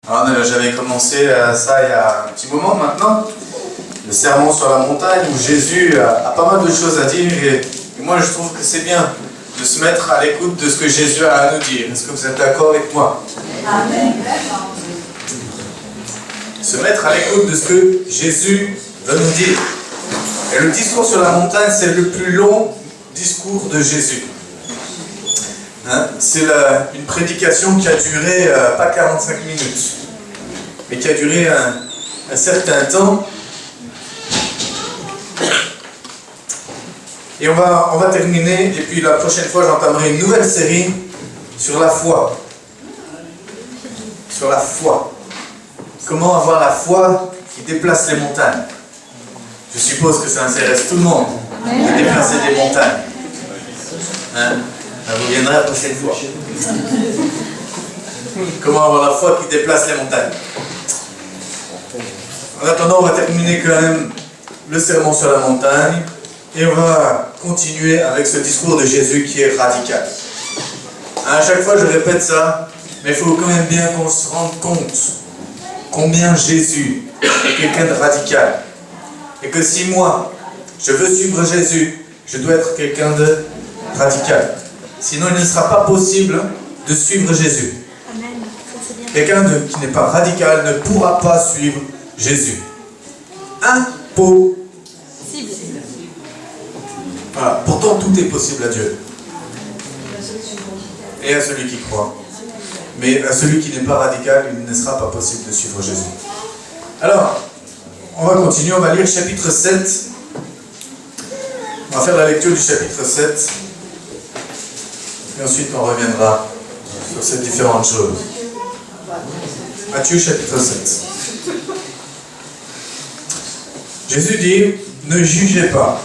Alors, j'avais commencé ça il y a un petit moment maintenant, le sermon sur la montagne où Jésus a pas mal de choses à dire et moi je trouve que c'est bien de se mettre à l'écoute de ce que Jésus a à nous dire. Est-ce que vous êtes d'accord avec moi? Amen. Se mettre à l'écoute de ce que Jésus veut nous dire. Et le discours sur la montagne, c'est le plus long discours de Jésus. C'est une prédication qui a duré pas 45 minutes, mais qui a duré un certain temps. Et on va terminer, et puis la prochaine fois j'entamerai une nouvelle série sur la foi. Sur la foi. Comment avoir la foi qui déplace les montagnes. Je suppose que ça intéresse tout le monde de déplacer des montagnes. Vous viendrez la prochaine fois. Comment avoir la foi qui déplace les montagnes. En attendant, on va terminer quand même le sermon sur la montagne et on va continuer avec ce discours de Jésus qui est radical. À chaque fois, je répète ça, mais il faut quand même bien qu'on se rende compte combien Jésus est quelqu'un de radical. Et que si moi, je veux suivre Jésus, je dois être quelqu'un de radical. Sinon, il ne sera pas possible de suivre Jésus. Quelqu'un qui n'est pas radical ne pourra pas suivre Jésus. Impossible. Voilà. Pourtant, tout est possible à Dieu. Et à celui qui croit. Mais à celui qui n'est pas radical, il ne sera pas possible de suivre Jésus. Alors, on va continuer, on va lire chapitre 7. On va faire la lecture du chapitre 7. Et ensuite, on reviendra sur ces différentes choses. Matthieu, chapitre 7. Jésus dit, ne jugez pas.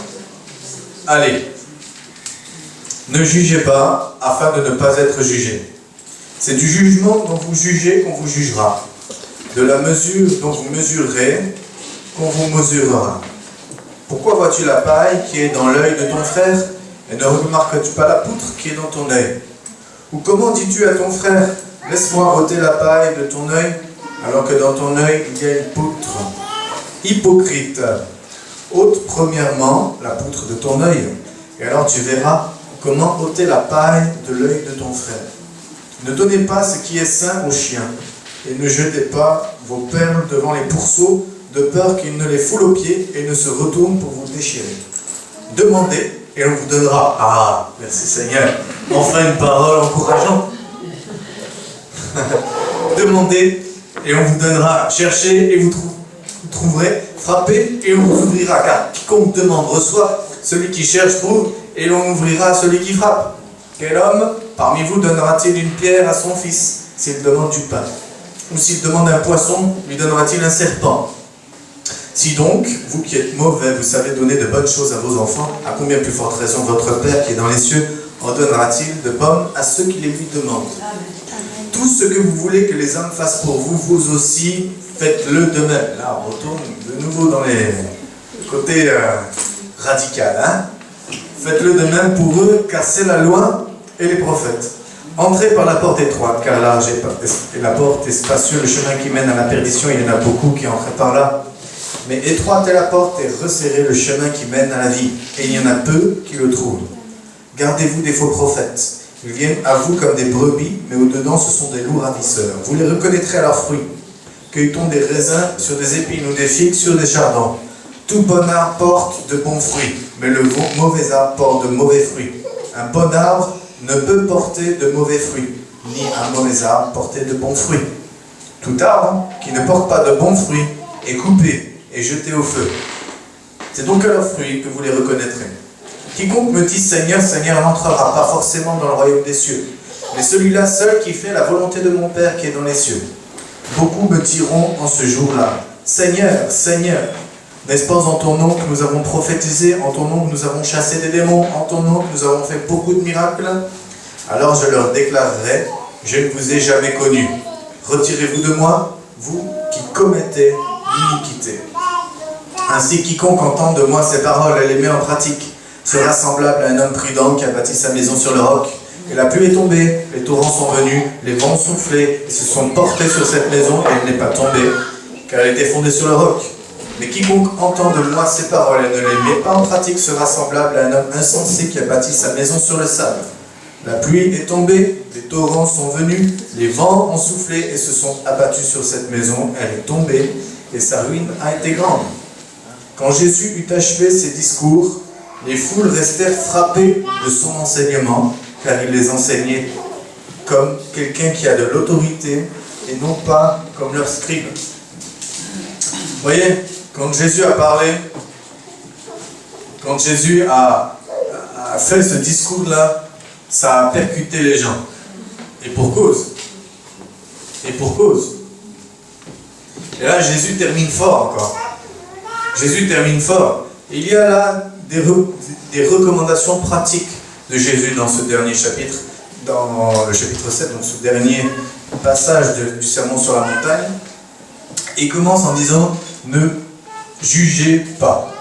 Allez, ne jugez pas, afin de ne pas être jugés. C'est du jugement dont vous jugez qu'on vous jugera. De la mesure dont vous mesurerez, qu'on vous mesurera. Pourquoi vois-tu la paille qui est dans l'œil de ton frère, et ne remarques-tu pas la poutre qui est dans ton œil? Ou comment dis-tu à ton frère, laisse-moi ôter la paille de ton œil, alors que dans ton œil il y a une poutre? Hypocrite, ôte premièrement la poutre de ton œil, et alors tu verras comment ôter la paille de l'œil de ton frère. Ne donnez pas ce qui est sain aux chiens, et ne jetez pas vos perles devant les pourceaux, de peur qu'ils ne les foulent aux pieds et ne se retournent pour vous déchirer. Demandez, et on vous donnera. Ah, merci Seigneur. Enfin une parole encourageante. Demandez, et on vous donnera. Cherchez, et vous trouverez. Frappez, et on vous ouvrira. Car quiconque demande reçoit, celui qui cherche trouve, et l'on ouvrira à celui qui frappe. Quel homme parmi vous donnera-t-il une pierre à son fils, s'il demande du pain? Ou s'il demande un poisson, lui donnera-t-il un serpent? Si donc, vous qui êtes mauvais, vous savez donner de bonnes choses à vos enfants, à combien plus forte raison votre Père qui est dans les cieux en donnera-t-il de pommes à ceux qui les lui demandent? Tout ce que vous voulez que les hommes fassent pour vous, vous aussi, faites-le de même. Là, on retourne de nouveau dans les côtés radicaux. Faites-le de même pour eux, car c'est la loi et les prophètes. Entrez par la porte étroite, car large est la porte est spacieux, le chemin qui mène à la perdition, il y en a beaucoup qui entrent par là. Mais étroite est la porte et resserré le chemin qui mène à la vie, et il y en a peu qui le trouvent. Gardez-vous des faux prophètes. Ils viennent à vous comme des brebis, mais au-dedans ce sont des loups ravisseurs. Vous les reconnaîtrez à leurs fruits. Cueille-t-on des raisins sur des épines ou des figues sur des chardons? Tout bon arbre porte de bons fruits, mais le mauvais arbre porte de mauvais fruits. Un bon arbre ne peut porter de mauvais fruits, ni un mauvais arbre porter de bons fruits. Tout arbre qui ne porte pas de bons fruits est coupé et jeté au feu. C'est donc à leurs fruits que vous les reconnaîtrez. Quiconque me dit Seigneur, Seigneur n'entrera pas forcément dans le royaume des cieux, mais celui-là seul qui fait la volonté de mon Père qui est dans les cieux. Beaucoup me diront en ce jour-là, Seigneur, Seigneur, n'est-ce pas en ton nom que nous avons prophétisé, en ton nom que nous avons chassé des démons, en ton nom que nous avons fait beaucoup de miracles? Alors je leur déclarerai, je ne vous ai jamais connu. Retirez-vous de moi, vous qui commettez l'iniquité. Ainsi, quiconque entend de moi ces paroles et les met en pratique sera semblable à un homme prudent qui a bâti sa maison sur le roc. Et la pluie est tombée, les torrents sont venus, les vents ont soufflé, et se sont portés sur cette maison, et elle n'est pas tombée, car elle était fondée sur le roc. Mais quiconque entend de moi ces paroles et ne les met pas en pratique sera semblable à un homme insensé qui a bâti sa maison sur le sable. La pluie est tombée, les torrents sont venus, les vents ont soufflé et se sont abattus sur cette maison. Elle est tombée et sa ruine a été grande. Quand Jésus eut achevé ses discours, les foules restèrent frappées de son enseignement, car il les enseignait comme quelqu'un qui a de l'autorité et non pas comme leurs scribes. Vous voyez, quand Jésus a parlé, quand Jésus a fait ce discours-là, ça a percuté les gens. Et pour cause. Et pour cause. Et là, Jésus termine fort encore. Jésus termine fort. Et il y a là des recommandations pratiques de Jésus dans ce dernier chapitre, dans le chapitre 7, donc ce dernier passage du sermon sur la montagne. Et il commence en disant, ne jugez pas.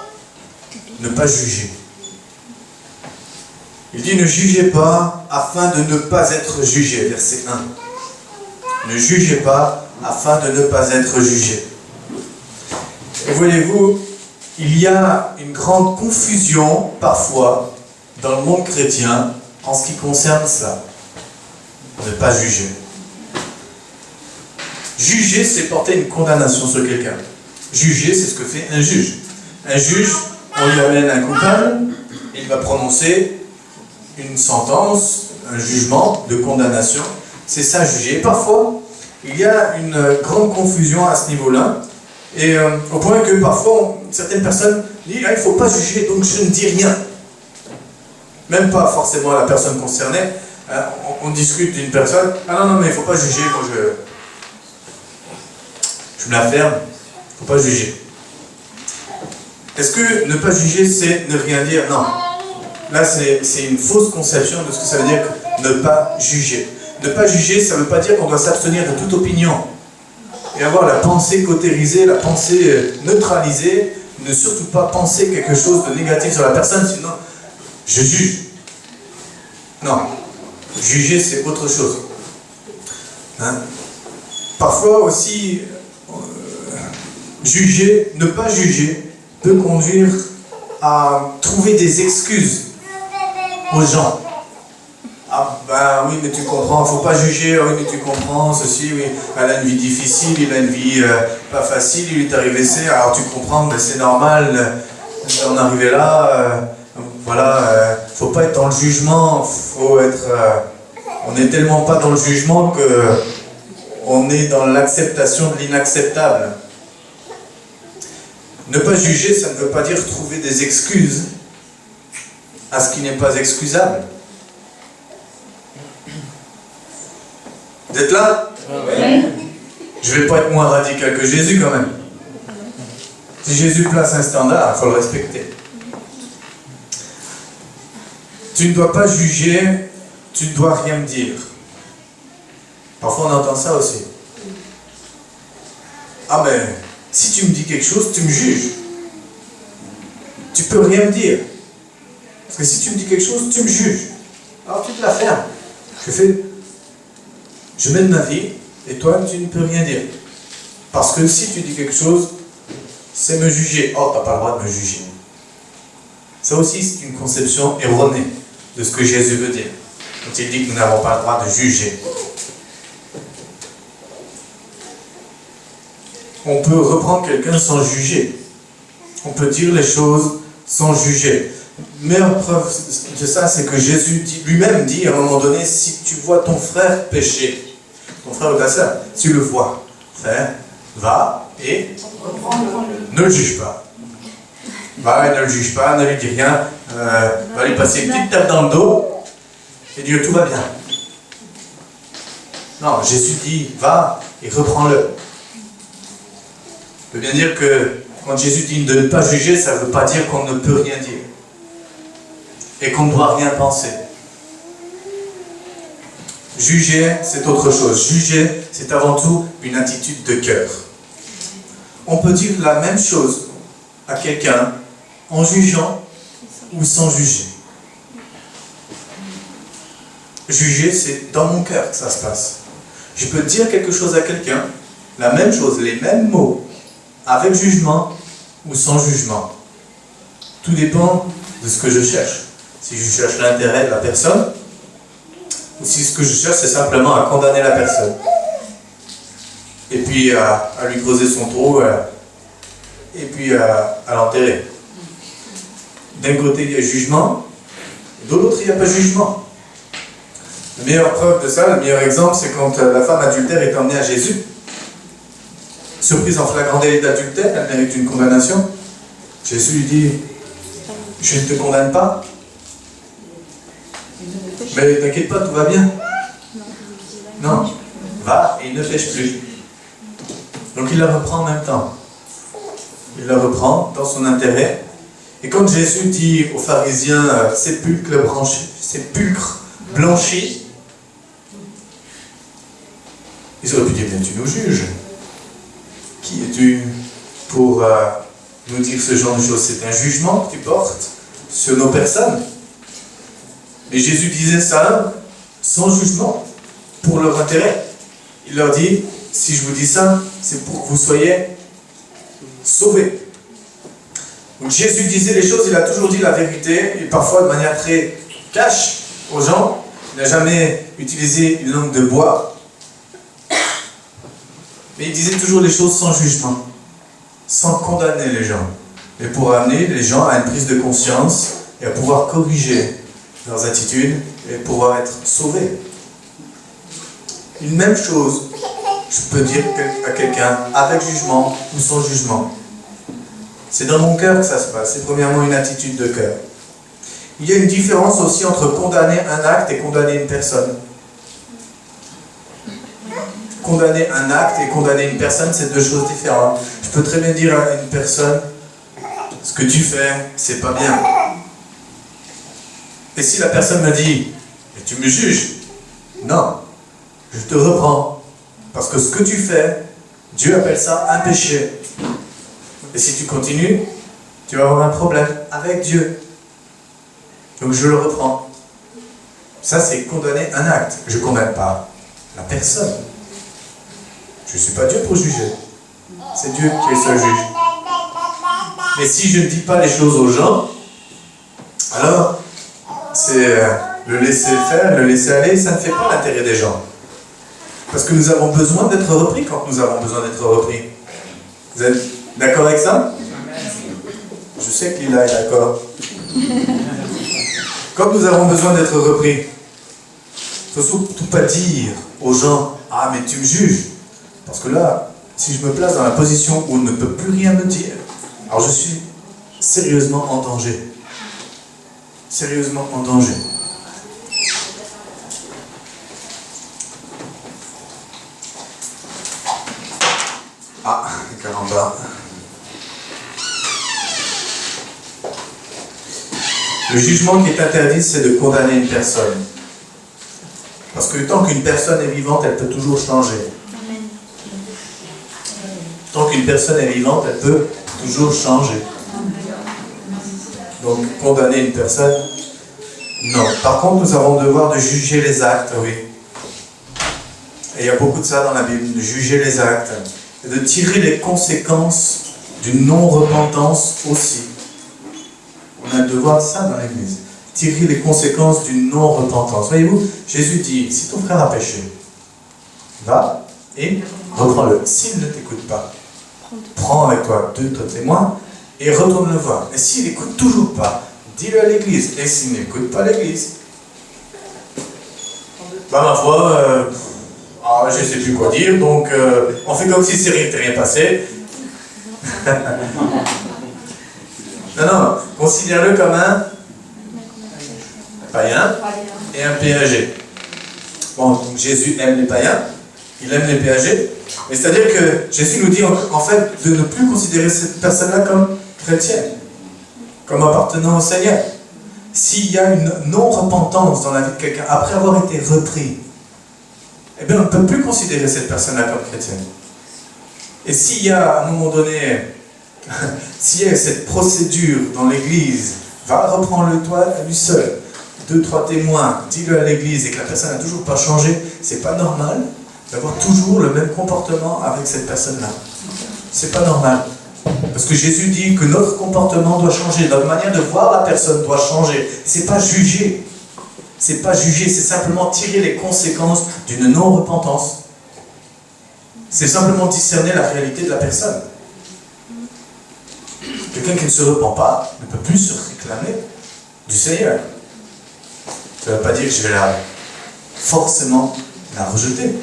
Ne pas juger. Il dit, ne jugez pas afin de ne pas être jugé. Verset 1. Ne jugez pas afin de ne pas être jugé. Et voyez-vous, il y a une grande confusion parfois dans le monde chrétien en ce qui concerne ça. Ne pas juger. Juger, c'est porter une condamnation sur quelqu'un. Juger, c'est ce que fait un juge. Un juge, on lui amène un coupable, il va prononcer une sentence, un jugement de condamnation. C'est ça, juger. Et parfois, il y a une grande confusion à ce niveau-là, et au point que parfois, certaines personnes disent « il ne faut pas juger, donc je ne dis rien ». Même pas forcément la personne concernée. On discute d'une personne, « ah non, mais il ne faut pas juger, moi je me la ferme, il ne faut pas juger ». Est-ce que ne pas juger, c'est ne rien dire? Non. Là, c'est une fausse conception de ce que ça veut dire ne pas juger. Ne pas juger, ça ne veut pas dire qu'on doit s'abstenir de toute opinion et avoir la pensée cautérisée, la pensée neutralisée, ne surtout pas penser quelque chose de négatif sur la personne, sinon je juge. Non. Juger, c'est autre chose. Hein? Parfois aussi, juger, ne pas juger, peut conduire à trouver des excuses aux gens. Ah ben oui, mais tu comprends, il ne faut pas juger, oui mais tu comprends, ceci, oui, elle a une vie difficile, il a une vie pas facile, il lui est arrivé ça, alors tu comprends, mais c'est normal d'en arriver là, voilà, il ne faut pas être dans le jugement, faut être, on n'est tellement pas dans le jugement que on est dans l'acceptation de l'inacceptable. Ne pas juger, ça ne veut pas dire trouver des excuses à ce qui n'est pas excusable. Vous êtes là? Oui. Je ne vais pas être moins radical que Jésus quand même. Si Jésus place un standard, il faut le respecter. Tu ne dois pas juger, tu ne dois rien me dire. Parfois on entend ça aussi. Ah ben, si tu me dis quelque chose, tu me juges. Tu peux rien me dire. Parce que si tu me dis quelque chose, tu me juges. Alors tu te la fermes. Je mène ma vie, et toi, tu ne peux rien dire. Parce que si tu dis quelque chose, c'est me juger. Oh, tu n'as pas le droit de me juger. Ça aussi, c'est une conception erronée de ce que Jésus veut dire. Quand il dit que nous n'avons pas le droit de juger. On peut reprendre quelqu'un sans juger. On peut dire les choses sans juger. Meilleure preuve de ça, c'est que Jésus lui-même dit à un moment donné, si tu vois ton frère pécher, ton frère ou ta sœur, tu le vois, frère, va et ne le juge pas. Va et ne le juge pas, ne lui dis rien, va lui passer une petite tape dans le dos et dire tout va bien. Non, Jésus dit, va et reprends-le. Ça veut bien dire que quand Jésus dit de ne pas juger, ça ne veut pas dire qu'on ne peut rien dire. Et qu'on ne doit rien penser. Juger, c'est autre chose. Juger, c'est avant tout une attitude de cœur. On peut dire la même chose à quelqu'un en jugeant ou sans juger. juger, c'est dans mon cœur que ça se passe. Je peux dire quelque chose à quelqu'un, la même chose, les mêmes mots, avec jugement ou sans jugement. Tout dépend de ce que je cherche. Si je cherche l'intérêt de la personne, ou si ce que je cherche, c'est simplement à condamner la personne. Et puis à lui creuser son trou, et puis à l'enterrer. D'un côté, il y a jugement, de l'autre, il n'y a pas jugement. La meilleure preuve de ça, le meilleur exemple, c'est quand la femme adultère est emmenée à Jésus. Surprise en flagrant délit d'adultère, elle mérite une condamnation. Jésus lui dit, je ne te condamne pas. Mais t'inquiète pas, tout va bien. Non, va et ne pêche plus. Donc il la reprend en même temps. Il la reprend dans son intérêt. Et quand Jésus dit aux pharisiens, sépulcre blanchi, ils auraient pu dire, bien tu nous juges. Qui es-tu pour nous dire ce genre de choses? C'est un jugement que tu portes sur nos personnes. Et Jésus disait ça sans jugement, pour leur intérêt. Il leur dit, si je vous dis ça, c'est pour que vous soyez sauvés. Donc Jésus disait les choses, il a toujours dit la vérité, et parfois de manière très cash aux gens. Il n'a jamais utilisé une langue de bois. Mais il disait toujours les choses sans jugement, sans condamner les gens, mais pour amener les gens à une prise de conscience et à pouvoir corriger leurs attitudes et pouvoir être sauvés. Une même chose, je peux dire à quelqu'un avec jugement ou sans jugement. C'est dans mon cœur que ça se passe. C'est premièrement une attitude de cœur. Il y a une différence aussi entre condamner un acte et condamner une personne. Condamner un acte et condamner une personne, c'est deux choses différentes. Je peux très bien dire à une personne, ce que tu fais, c'est pas bien. Et si la personne me dit, mais tu me juges, non, je te reprends. Parce que ce que tu fais, Dieu appelle ça un péché. Et si tu continues, tu vas avoir un problème avec Dieu. Donc je le reprends. Ça, c'est condamner un acte. Je ne condamne pas la personne. Je ne suis pas Dieu pour juger. C'est Dieu qui est le seul juge. Mais si je ne dis pas les choses aux gens, alors c'est le laisser faire, le laisser aller, ça ne fait pas l'intérêt des gens. Parce que nous avons besoin d'être repris quand nous avons besoin d'être repris. Vous êtes d'accord avec ça? Je sais qu'il est d'accord. Quand nous avons besoin d'être repris, il ne faut surtout pas dire aux gens, ah mais tu me juges. Parce que là, si je me place dans la position où on ne peut plus rien me dire, alors je suis sérieusement en danger. Sérieusement en danger. Ah, caramba. Le jugement qui est interdit, c'est de condamner une personne. Parce que tant qu'une personne est vivante, elle peut toujours changer. Tant qu'une personne est vivante, elle peut toujours changer. Donc, condamner une personne, non. Par contre, nous avons le devoir de juger les actes, oui. Et il y a beaucoup de ça dans la Bible, de juger les actes. Et de tirer les conséquences d'une non-repentance aussi. On a le devoir de ça dans l'Église. Tirer les conséquences d'une non-repentance. Voyez-vous, Jésus dit, si ton frère a péché, va et reprends-le. S'il ne t'écoute pas, prends avec toi 2 témoins et retourne le voir. Et s'il n'écoute toujours pas, dis-le à l'Église. Et s'il n'écoute pas l'Église, ma foi, je ne sais plus quoi dire, donc on fait comme si c'est rien passé. Non, considère-le comme un païen et un péager. Bon, donc Jésus aime les païens, il aime les péagers, mais c'est-à-dire que Jésus nous dit en fait de ne plus considérer cette personne-là comme chrétienne, comme appartenant au Seigneur. S'il y a une non-repentance dans la vie de quelqu'un après avoir été repris, eh bien on ne peut plus considérer cette personne-là comme chrétienne. Et s'il y a à un moment donné, s'il y a cette procédure dans l'Église, va reprendre-le toi à lui seul. 2, 3 témoins, dis-le à l'église et que la personne n'a toujours pas changé, c'est pas normal d'avoir toujours le même comportement avec cette personne-là. C'est pas normal. Parce que Jésus dit que notre comportement doit changer, notre manière de voir la personne doit changer. C'est pas juger. C'est pas juger, c'est simplement tirer les conséquences d'une non-repentance. C'est simplement discerner la réalité de la personne. Quelqu'un qui ne se repent pas ne peut plus se réclamer du Seigneur. Ça ne veut pas dire que je vais forcément la rejeter.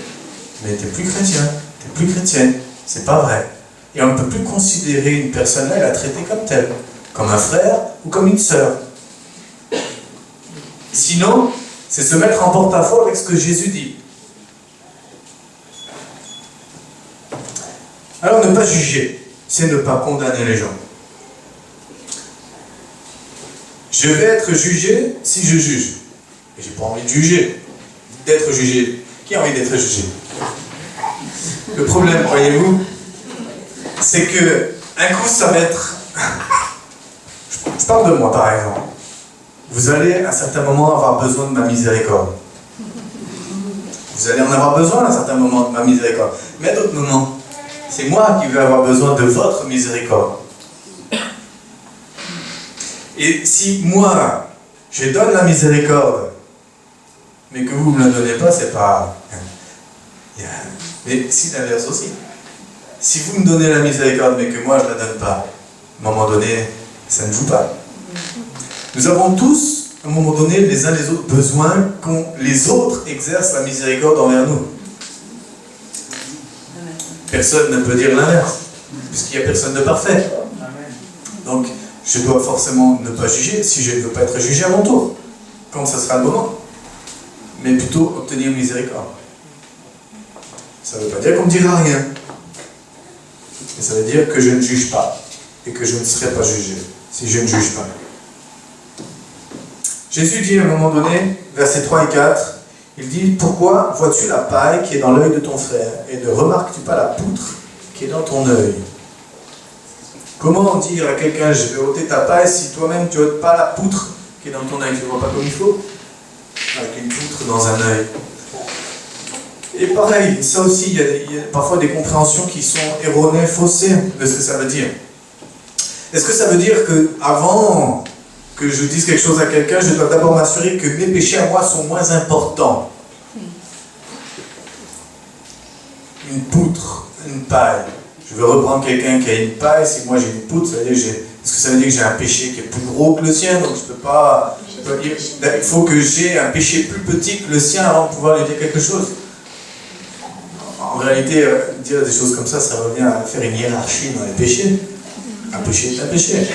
Mais tu n'es plus chrétien, tu n'es plus chrétienne. C'est pas vrai. Et on ne peut plus considérer une personne-là et la traiter comme telle, comme un frère ou comme une sœur. Sinon, c'est se mettre en porte-à-faux avec ce que Jésus dit. Alors, ne pas juger, c'est ne pas condamner les gens. Je vais être jugé si je juge. Et j'ai pas envie de juger, d'être jugé. Qui a envie d'être jugé? Le problème, voyez-vous, c'est que un coup ça va être... Je parle de moi par exemple. Vous allez à un certain moment avoir besoin de ma miséricorde. Vous allez en avoir besoin à un certain moment de ma miséricorde. Mais à d'autres moments, c'est moi qui vais avoir besoin de votre miséricorde. Et si moi, je donne la miséricorde, mais que vous ne me la donnez pas, c'est pas... Mais si l'inverse aussi. Si vous me donnez la miséricorde, mais que moi je ne la donne pas, à un moment donné, ça ne joue pas. Nous avons tous, à un moment donné, les uns les autres, besoin que les autres exercent la miséricorde envers nous. Personne ne peut dire l'inverse, puisqu'il n'y a personne de parfait. Donc, je dois forcément ne pas juger, si je ne veux pas être jugé à mon tour, quand ce sera le moment. Mais plutôt obtenir miséricorde. Ça ne veut pas dire qu'on ne dira rien. Mais ça veut dire que je ne juge pas, et que je ne serai pas jugé, si je ne juge pas. Jésus dit à un moment donné, versets 3 et 4, il dit « Pourquoi vois-tu la paille qui est dans l'œil de ton frère, et ne remarques-tu pas la poutre qui est dans ton œil ?» Comment dire à quelqu'un « Je vais ôter ta paille » si toi-même tu n'ôtes pas la poutre qui est dans ton œil? Tu ne vois pas comme il faut? Avec une poutre dans un œil. Et pareil, ça aussi, il y a parfois des compréhensions qui sont erronées, faussées de ce que ça veut dire. Est-ce que ça veut dire qu'avant que je dise quelque chose à quelqu'un, je dois d'abord m'assurer que mes péchés à moi sont moins importants? Une poutre, une paille. Je veux reprendre quelqu'un qui a une paille, si moi j'ai une poutre, ça veut dire est-ce que ça veut dire que j'ai un péché qui est plus gros que le sien? Donc je peux pas... Il faut que j'ai un péché plus petit que le sien avant de pouvoir lui dire quelque chose. En réalité, dire des choses comme ça revient à faire une hiérarchie dans les péchés. Un péché est un péché.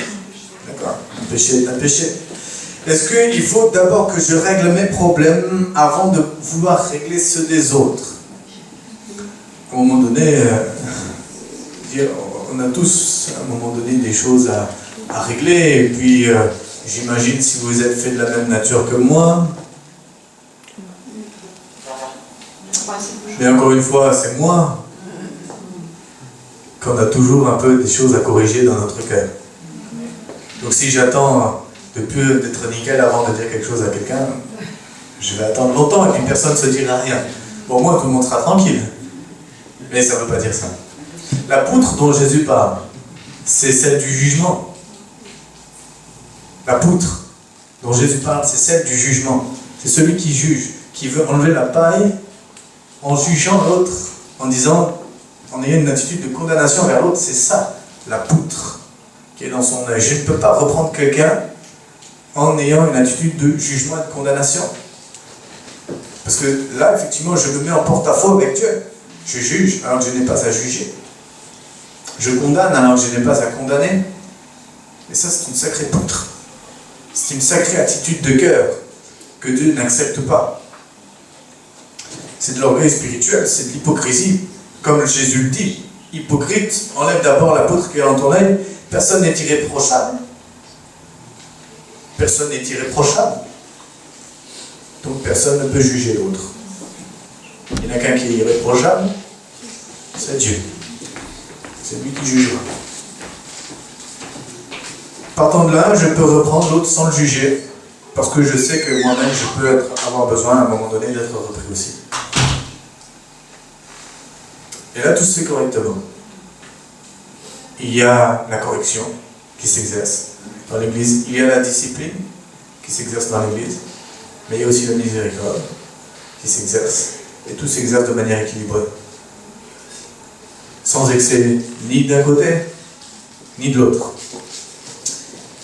D'accord? Un péché est un péché. Est-ce qu'il faut d'abord que je règle mes problèmes avant de vouloir régler ceux des autres? À un moment donné, on a tous, à un moment donné, des choses à régler. Et puis, j'imagine, si vous êtes fait de la même nature que moi, mais encore une fois, c'est moi qu'on a toujours un peu des choses à corriger dans notre cœur. Donc si j'attends d'être nickel avant de dire quelque chose à quelqu'un, je vais attendre longtemps et puis personne ne se dira rien. Bon, moi, tout le monde sera tranquille. Mais ça ne veut pas dire ça. La poutre dont Jésus parle, c'est celle du jugement. La poutre dont Jésus parle, c'est celle du jugement. C'est celui qui juge, qui veut enlever la paille en jugeant l'autre, en disant, en ayant une attitude de condamnation vers l'autre. C'est ça, la poutre qui est dans son œil. Je ne peux pas reprendre quelqu'un en ayant une attitude de jugement et de condamnation. Parce que là, effectivement, je me mets en porte-à-faux avec Dieu. Je juge alors que je n'ai pas à juger. Je condamne alors que je n'ai pas à condamner. Et ça, c'est une sacrée poutre. C'est une sacrée attitude de cœur que Dieu n'accepte pas. C'est de l'orgueil spirituel, c'est de l'hypocrisie. Comme Jésus le dit, hypocrite, enlève d'abord la poutre qui est dans ton œil. Personne n'est irréprochable. Personne n'est irréprochable. Donc personne ne peut juger l'autre. Il n'y en a qu'un qui est irréprochable, c'est Dieu. C'est lui qui jugera. Partant de là, je peux reprendre l'autre sans le juger, parce que je sais que moi-même, je peux avoir besoin à un moment donné d'être repris aussi. Et là, tout se fait correctement. Il y a la correction qui s'exerce dans l'Église, il y a la discipline qui s'exerce dans l'Église, mais il y a aussi la miséricorde qui s'exerce, et tout s'exerce de manière équilibrée, sans excès ni d'un côté, ni de l'autre.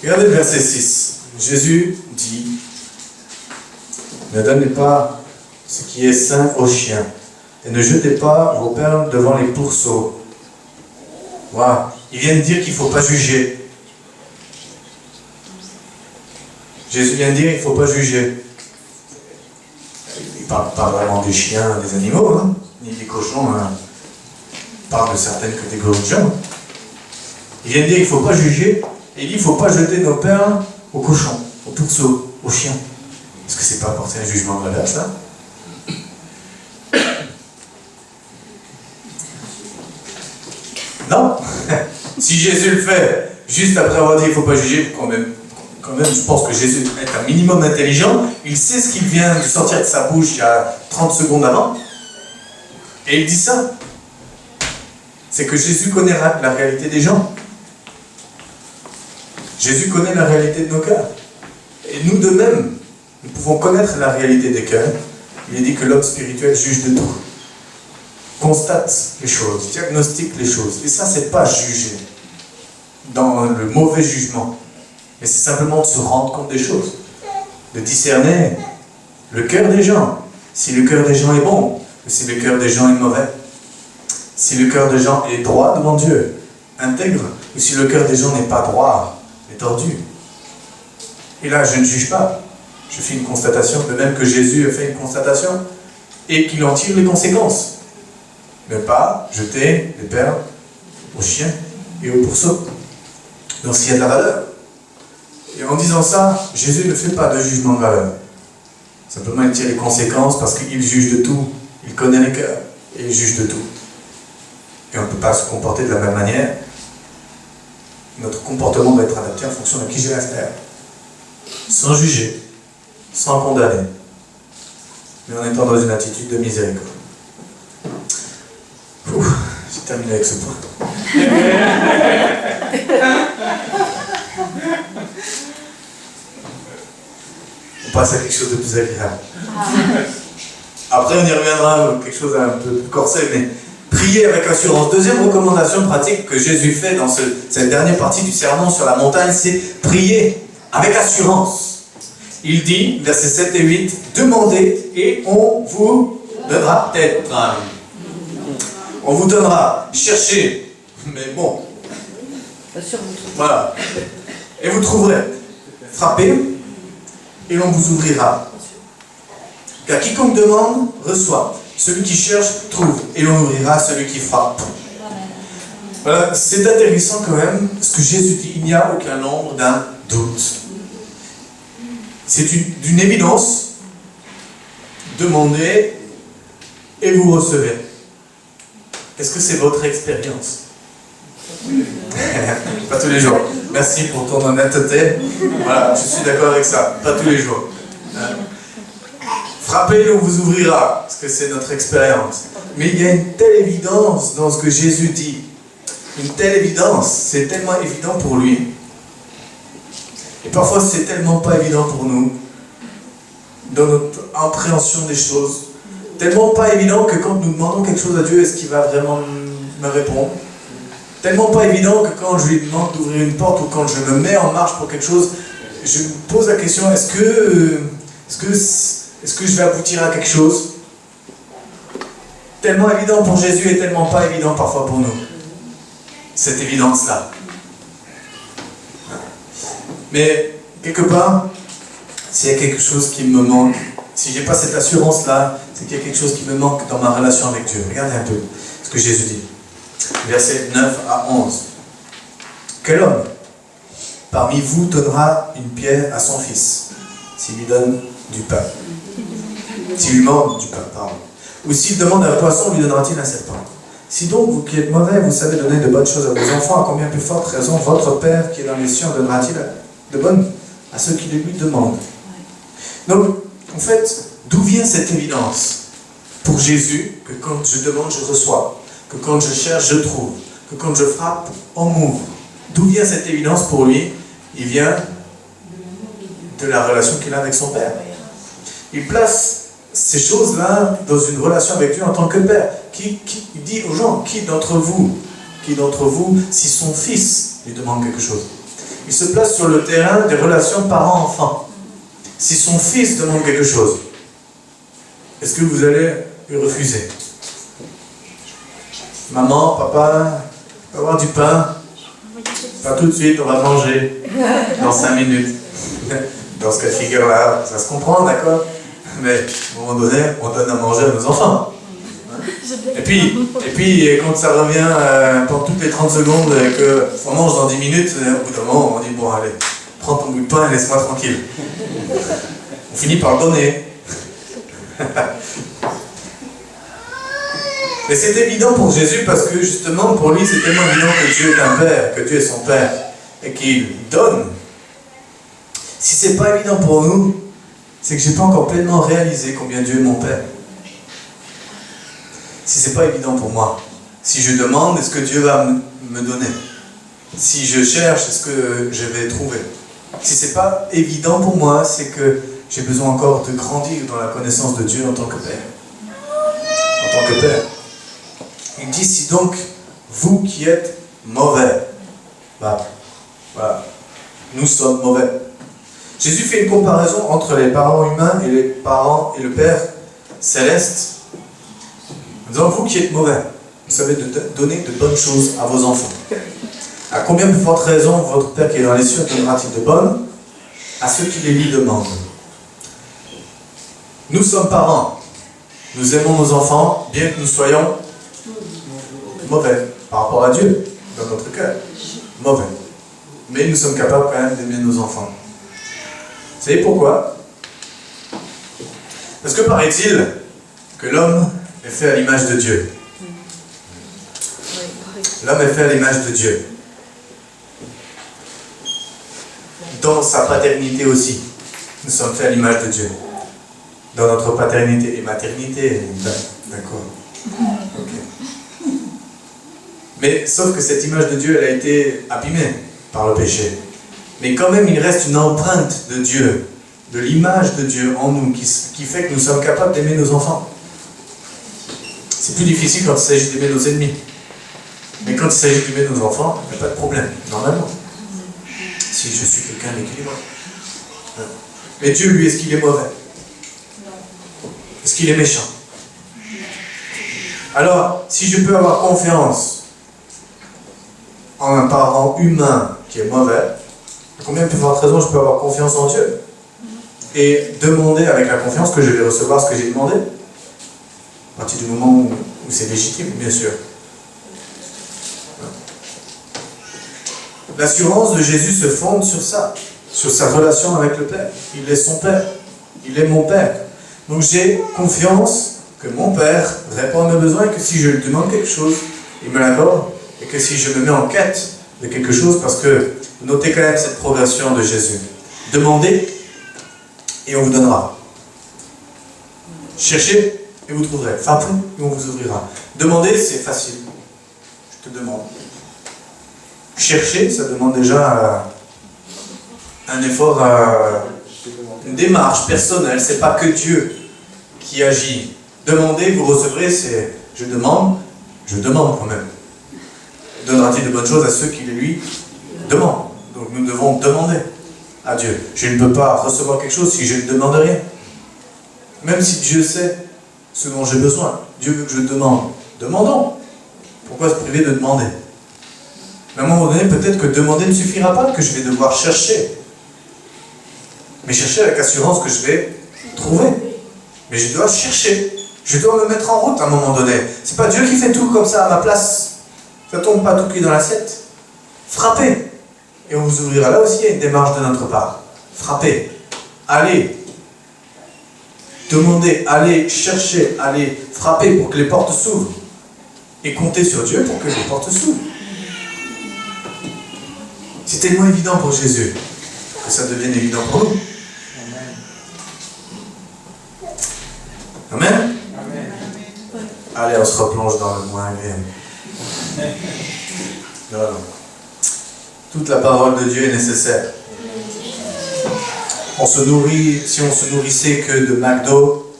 Regardez le verset 6. Jésus dit, ne donnez pas ce qui est sain aux chiens, et ne jetez pas vos perles devant les pourceaux. Voilà. Il vient de dire qu'il ne faut pas juger. Jésus vient de dire qu'il ne faut pas juger. Il ne parle pas vraiment des chiens, des animaux, hein, ni des cochons. Hein. Il parle de certaines catégories de gens. Il vient de dire qu'il ne faut pas juger. Et il dit qu'il ne faut pas jeter nos perles aux cochons, aux pourceaux, aux chiens. Est-ce que c'est pas apporter un jugement de la ça? Non. Si Jésus le fait, juste après avoir dit qu'il ne faut pas juger, quand même, je pense que Jésus est un minimum intelligent. Il sait ce qui vient de sortir de sa bouche il y a 30 secondes avant. Et il dit ça. C'est que Jésus connaît la réalité des gens. Jésus connaît la réalité de nos cœurs. Et nous de même, nous pouvons connaître la réalité des cœurs. Il est dit que l'homme spirituel juge de tout. Constate les choses, diagnostique les choses. Et ça, c'est pas juger dans le mauvais jugement. Mais c'est simplement de se rendre compte des choses. De discerner le cœur des gens. Si le cœur des gens est bon, ou si le cœur des gens est mauvais. Si le cœur des gens est droit devant Dieu, intègre, ou si le cœur des gens n'est pas droit, est tordu. Et là, je ne juge pas. Je fais une constatation, de même que Jésus a fait une constatation, et qu'il en tire les conséquences. Ne pas jeter des perles aux chiens et aux pourceaux. Donc s'il y a de la valeur. Et en disant ça, Jésus ne fait pas de jugement de valeur. Simplement, il tire les conséquences parce qu'il juge de tout. Il connaît les cœurs et il juge de tout. Et on ne peut pas se comporter de la même manière. Notre comportement doit être adapté en fonction de qui j'ai l'affaire. Sans juger, sans condamner, mais en étant dans une attitude de miséricorde. J'ai terminé avec ce point. On passe à quelque chose de plus agréable. Après, on y reviendra, quelque chose un peu plus corsé, mais prier avec assurance. Deuxième recommandation pratique que Jésus fait dans cette dernière partie du sermon sur la montagne, c'est prier avec assurance. Il dit, versets 7 et 8, demandez et on vous donnera peut-être. On vous donnera, cherchez, mais bon. Voilà. Et vous trouverez. Frappez et on vous ouvrira. Car quiconque demande, reçoit. Celui qui cherche, trouve. Et l'on ouvrira à celui qui frappe. Voilà, c'est intéressant quand même, ce que Jésus dit. Il n'y a aucun nombre d'un doute. C'est d'une évidence. Demandez et vous recevez. Est-ce que c'est votre expérience? Pas tous les jours. Merci pour ton honnêteté. Voilà, je suis d'accord avec ça. Pas tous les jours. Frappez et on vous ouvrira, parce que c'est notre expérience. Mais il y a une telle évidence dans ce que Jésus dit. Une telle évidence, c'est tellement évident pour lui. Et parfois, c'est tellement pas évident pour nous, dans notre appréhension des choses. Tellement pas évident que quand nous demandons quelque chose à Dieu, est-ce qu'il va vraiment me répondre? Tellement pas évident que quand je lui demande d'ouvrir une porte ou quand je me mets en marche pour quelque chose, je me pose la question, est-ce que je vais aboutir à quelque chose? Tellement évident pour Jésus et tellement pas évident parfois pour nous. Cette évidence-là. Mais quelque part, s'il y a quelque chose qui me manque, si je n'ai pas cette assurance-là, c'est qu'il y a quelque chose qui me manque dans ma relation avec Dieu. Regardez un peu ce que Jésus dit. Versets 9 à 11. Quel homme parmi vous donnera une pierre à son fils, s'il lui donne du pain? S'il lui manque du pain, pardon. Ou s'il demande un poisson, lui donnera-t-il un serpent? Si donc, vous qui êtes mauvais, vous savez donner de bonnes choses à vos enfants, à combien plus forte raison votre Père qui est dans les cieux donnera-t-il de bonnes à ceux qui lui demandent? Donc, en fait, d'où vient cette évidence pour Jésus que quand je demande, je reçois, que quand je cherche, je trouve, que quand je frappe, on m'ouvre? D'où vient cette évidence pour lui? Il vient de la relation qu'il a avec son Père. Il place ces choses-là dans une relation avec Dieu en tant que Père. Il dit aux gens, qui d'entre vous, si son fils lui demande quelque chose? Il se place sur le terrain des relations parent-enfant. Si son fils demande quelque chose, est-ce que vous allez lui refuser? Maman, papa, on va avoir du pain? Pas tout de suite, on va manger dans 5 minutes. Dans ce cas de figure-là, ça se comprend, d'accord? Mais à un moment donné, on donne à manger à nos enfants. Et puis quand ça revient pour toutes les 30 secondes qu'on mange dans 10 minutes, au bout d'un moment, on dit, bon allez, prends ton bout de pain et laisse-moi tranquille. On finit par le donner. Mais c'est évident pour Jésus parce que justement, pour lui, c'est tellement évident que Dieu est un Père, que Dieu est son Père, et qu'il donne. Si c'est pas évident pour nous, c'est que j'ai pas encore pleinement réalisé combien Dieu est mon Père. Si c'est pas évident pour moi, si je demande, est-ce que Dieu va me donner? Si je cherche, est-ce que je vais trouver? Si c'est pas évident pour moi, c'est que j'ai besoin encore de grandir dans la connaissance de Dieu en tant que Père. En tant que Père. Il dit, si donc, vous qui êtes mauvais, voilà, nous sommes mauvais. Jésus fait une comparaison entre les parents humains et les parents et le Père céleste. En disant, vous qui êtes mauvais, vous savez donner de bonnes choses à vos enfants. À combien plus forte raison votre Père qui est dans les cieux donnera-t-il de bonnes à ceux qui les lui demandent? Nous sommes parents. Nous aimons nos enfants, bien que nous soyons mauvais par rapport à Dieu, dans notre cœur. Mauvais. Mais nous sommes capables quand même d'aimer nos enfants. Vous savez pourquoi? Parce que paraît-il que l'homme est fait à l'image de Dieu. L'homme est fait à l'image de Dieu. Dans sa paternité aussi, nous sommes faits à l'image de Dieu. Dans notre paternité et maternité, d'accord. Ok. Mais sauf que cette image de Dieu, elle a été abîmée par le péché. Mais quand même, il reste une empreinte de Dieu, de l'image de Dieu en nous, qui fait que nous sommes capables d'aimer nos enfants. C'est plus difficile quand il s'agit d'aimer nos ennemis. Mais quand il s'agit d'aimer nos enfants, il n'y a pas de problème, normalement. Si je suis quelqu'un d'équilibré. Mais Dieu, lui, est-ce qu'il est mauvais? Est-ce qu'il est méchant? Alors, si je peux avoir confiance en un parent humain qui est mauvais, combien de plus forte raison je peux avoir confiance en Dieu et demander avec la confiance que je vais recevoir ce que j'ai demandé, à partir du moment où c'est légitime, bien sûr. L'assurance de Jésus se fonde sur ça, sur sa relation avec le Père. Il est son Père, il est mon Père. Donc j'ai confiance que mon Père répond à mes besoins et que si je lui demande quelque chose, il me l'accorde, et que si je me mets en quête de quelque chose, parce que notez quand même cette progression de Jésus. Demandez et on vous donnera. Cherchez et vous trouverez. Frappez et on vous ouvrira. Demandez, c'est facile. Je te demande. Chercher, ça demande déjà un effort, une démarche personnelle. C'est pas que Dieu qui agit. Demandez, vous recevrez, c'est je demande quand même. Donnera-t-il de bonnes choses à ceux qui les lui demandent. Donc nous devons demander à Dieu. Je ne peux pas recevoir quelque chose si je ne demande rien. Même si Dieu sait ce dont j'ai besoin. Dieu veut que je demande. Demandons. Pourquoi se priver de demander? Mais à un moment donné, peut-être que demander ne suffira pas, que je vais devoir chercher. Mais chercher avec assurance que je vais trouver. Mais je dois chercher. Je dois me mettre en route à un moment donné. C'est pas Dieu qui fait tout comme ça à ma place. Ça tombe pas tout cuit dans l'assiette. Frappez. Et on vous ouvrira. Là aussi, il y a une démarche de notre part. Frappez. Allez. Demandez. Allez chercher. Allez frapper pour que les portes s'ouvrent. Et comptez sur Dieu pour que les portes s'ouvrent. C'est tellement évident pour Jésus que ça devienne évident pour nous. Amen. Allez, on se replonge dans le moins agréable. Non. Toute la parole de Dieu est nécessaire. On se nourrit, si on se nourrissait que de McDo,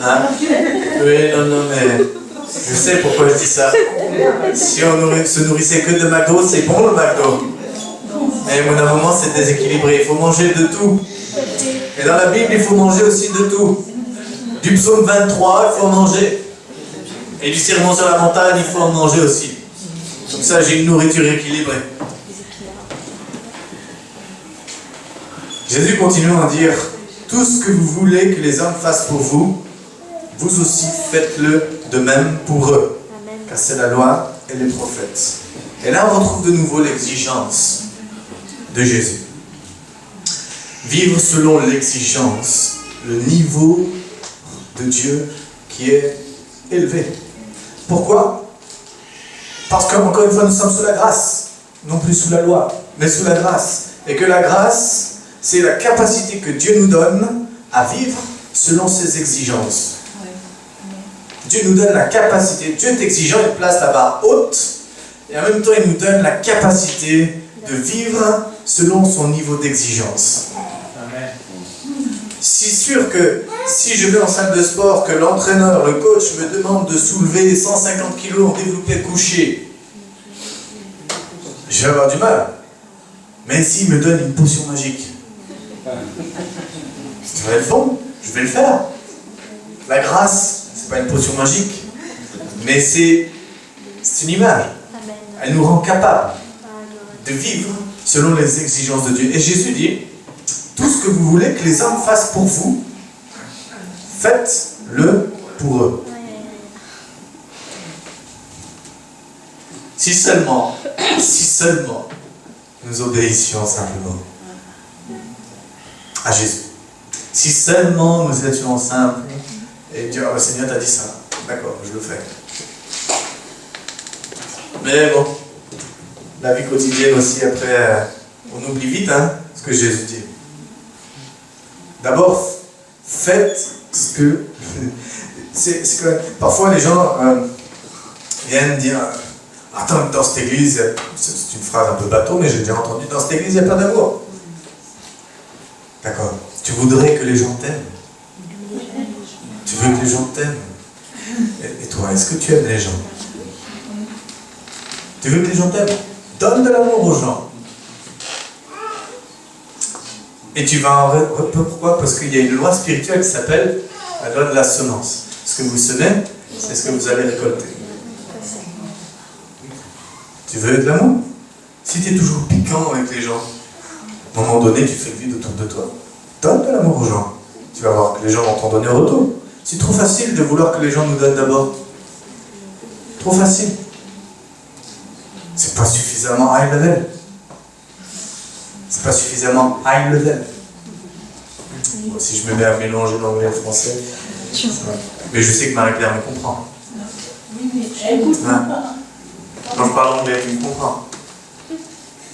hein? Oui, non, mais je sais pourquoi je dis ça. Si on se nourrissait que de McDo, c'est bon le McDo. Mais au bout d'un moment, c'est déséquilibré. Il faut manger de tout. Et dans la Bible, il faut manger aussi de tout. Du psaume 23, il faut en manger. Et du sermon sur la montagne, il faut en manger aussi. Comme ça, j'ai une nourriture équilibrée. Jésus continue à dire, tout ce que vous voulez que les hommes fassent pour vous, vous aussi faites-le de même pour eux. Car c'est la loi et les prophètes. Et là, on retrouve de nouveau l'exigence de Jésus. Vivre selon l'exigence, le niveau de Dieu qui est élevé. Pourquoi? Parce qu'encore une fois, nous sommes sous la grâce, non plus sous la loi, mais sous la grâce. Et que la grâce, c'est la capacité que Dieu nous donne à vivre selon ses exigences. Dieu nous donne la capacité. Dieu est exigeant, il place la barre haute, et en même temps, il nous donne la capacité de vivre selon son niveau d'exigence. Si sûr que si je vais en salle de sport, que l'entraîneur, le coach me demande de soulever 150 kg en développé couché, je vais avoir du mal. Mais s'il me donne une potion magique, ça va être bon, je vais le faire. La grâce, c'est pas une potion magique, mais c'est une image. Elle nous rend capables de vivre selon les exigences de Dieu. Et Jésus dit, tout ce que vous voulez que les hommes fassent pour vous, faites-le pour eux. Si seulement nous obéissions simplement à Jésus. Si seulement nous étions simples et dire, oh, Seigneur t'a dit ça, d'accord, je le fais. Mais bon, la vie quotidienne aussi, après, on oublie vite ce que Jésus dit. D'abord, faites ce que... c'est que parfois les gens viennent dire, attends, dans cette église, c'est une phrase un peu bateau, mais j'ai déjà entendu, dans cette église, il n'y a pas d'amour. D'accord. Tu voudrais que les gens t'aiment. Tu veux que les gens t'aiment. Et toi, est-ce que tu aimes les gens? Tu veux que les gens t'aiment? Donne de l'amour aux gens. Et tu vas en... Pourquoi? Parce qu'il y a une loi spirituelle qui s'appelle la loi de la semence. Ce que vous semez, c'est ce que vous allez récolter. Tu veux de l'amour? Si tu es toujours piquant avec les gens, à un moment donné, tu fais le vide autour de toi. Donne de l'amour aux gens. Tu vas voir que les gens vont t'en donner en retour. C'est trop facile de vouloir que les gens nous donnent d'abord. Trop facile. C'est pas suffisamment high level. C'est pas suffisamment high level. Bon, si je me mets à mélanger l'anglais et le français, mais je sais que Marie-Claire me comprend. Quand je parle anglais, tu me comprends.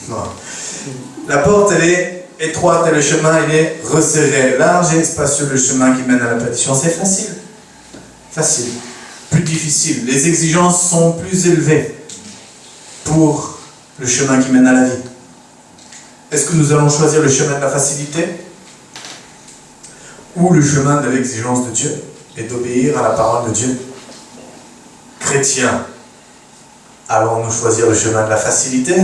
Voilà. La porte, elle est étroite et le chemin, il est resserré. Large et spacieux, le chemin qui mène à la perdition. C'est facile. Facile. Plus difficile. Les exigences sont plus élevées pour le chemin qui mène à la vie. Est-ce que nous allons choisir le chemin de la facilité ou le chemin de l'exigence de Dieu et d'obéir à la parole de Dieu? Chrétiens, allons-nous choisir le chemin de la facilité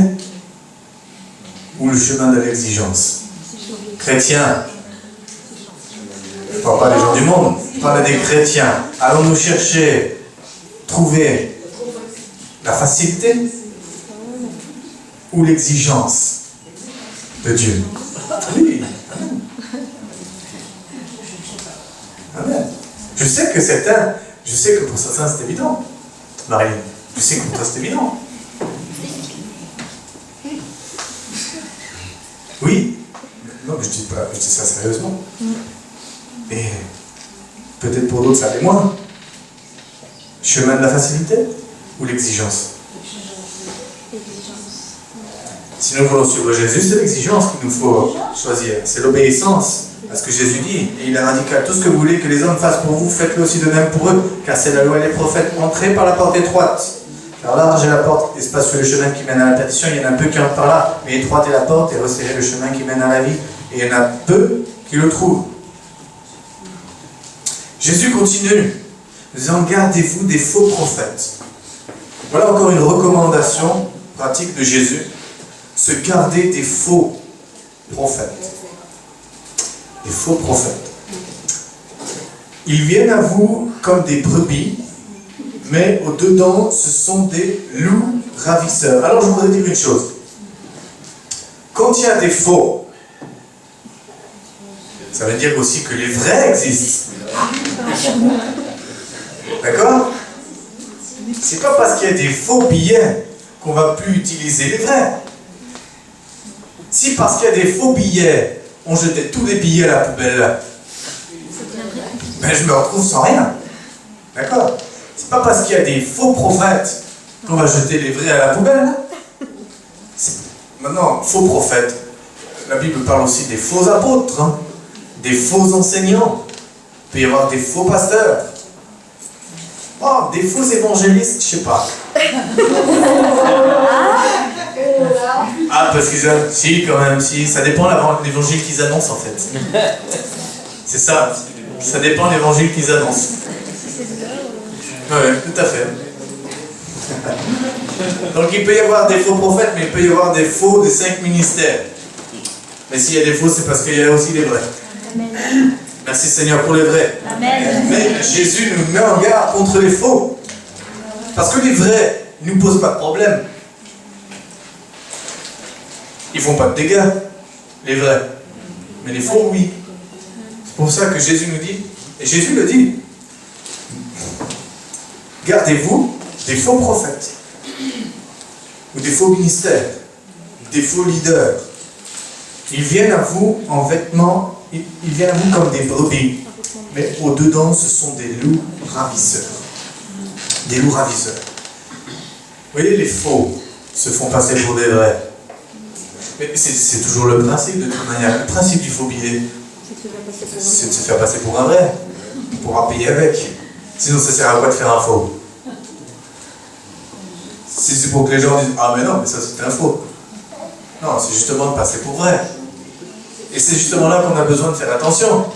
ou le chemin de l'exigence? Chrétiens, je ne parle pas des gens du monde, je parle des chrétiens. Allons-nous chercher, trouver la facilité ou l'exigence de Dieu? Oui. Amen. Je sais que pour certains c'est évident. Marie, je sais que pour toi c'est évident. Oui. Non, mais je dis ça sérieusement. Et peut-être pour d'autres ça l'est moins. Chemin de la facilité ou l'exigence? Si nous voulons suivre Jésus, c'est l'exigence qu'il nous faut choisir. C'est l'obéissance à ce que Jésus dit. Et il est radical. Tout ce que vous voulez que les hommes fassent pour vous, faites-le aussi de même pour eux. Car c'est la loi et les prophètes. Entrez par la porte étroite. Car large est la porte, et spacieux le chemin qui mène à la perdition. Il y en a peu qui entrent par là. Mais étroite est la porte, et resserré le chemin qui mène à la vie. Et il y en a peu qui le trouvent. Jésus continue. Disant, gardez-vous des faux prophètes. Voilà encore une recommandation pratique de Jésus. Se garder des faux prophètes. Des faux prophètes. Ils viennent à vous comme des brebis, mais au-dedans, ce sont des loups ravisseurs. Alors je voudrais dire une chose. Quand il y a des faux, ça veut dire aussi que les vrais existent. D'accord? C'est pas parce qu'il y a des faux billets qu'on va plus utiliser les vrais. Si parce qu'il y a des faux billets, on jetait tous les billets à la poubelle, ben je me retrouve sans rien. D'accord? C'est pas parce qu'il y a des faux prophètes qu'on va jeter les vrais à la poubelle. Maintenant, faux prophètes, la Bible parle aussi des faux apôtres, hein, des faux enseignants. Il peut y avoir des faux pasteurs. Oh, des faux évangélistes, je sais pas. Ah, parce qu'ils annoncent. Si, quand même, si. Ça dépend de l'évangile qu'ils annoncent, en fait. C'est ça. Ça dépend de l'évangile qu'ils annoncent. Oui, tout à fait. Donc, il peut y avoir des faux prophètes, mais il peut y avoir des faux des 5 ministères. Mais s'il y a des faux, c'est parce qu'il y a aussi les vrais. Amen. Merci Seigneur pour les vrais. Amen. Mais Jésus nous met en garde contre les faux. Parce que les vrais, ils ne nous posent pas de problème. Ils ne font pas de dégâts, les vrais. Mais les faux, oui. C'est pour ça que Jésus nous dit, et Jésus le dit, gardez-vous des faux prophètes, ou des faux ministères, des faux leaders. Ils viennent à vous en vêtements, ils viennent à vous comme des brebis, mais au-dedans, ce sont des loups ravisseurs. Des loups ravisseurs. Vous voyez, les faux se font passer pour des vrais. Mais c'est toujours le principe, de toute manière. Le principe du faux billet, c'est de se faire passer pour un vrai. On pourra payer avec. Sinon, ça sert à quoi de faire un faux? Si c'est pour que les gens disent « Ah mais non, mais ça c'est un faux ». Non, c'est justement de passer pour vrai. Et c'est justement là qu'on a besoin de faire attention.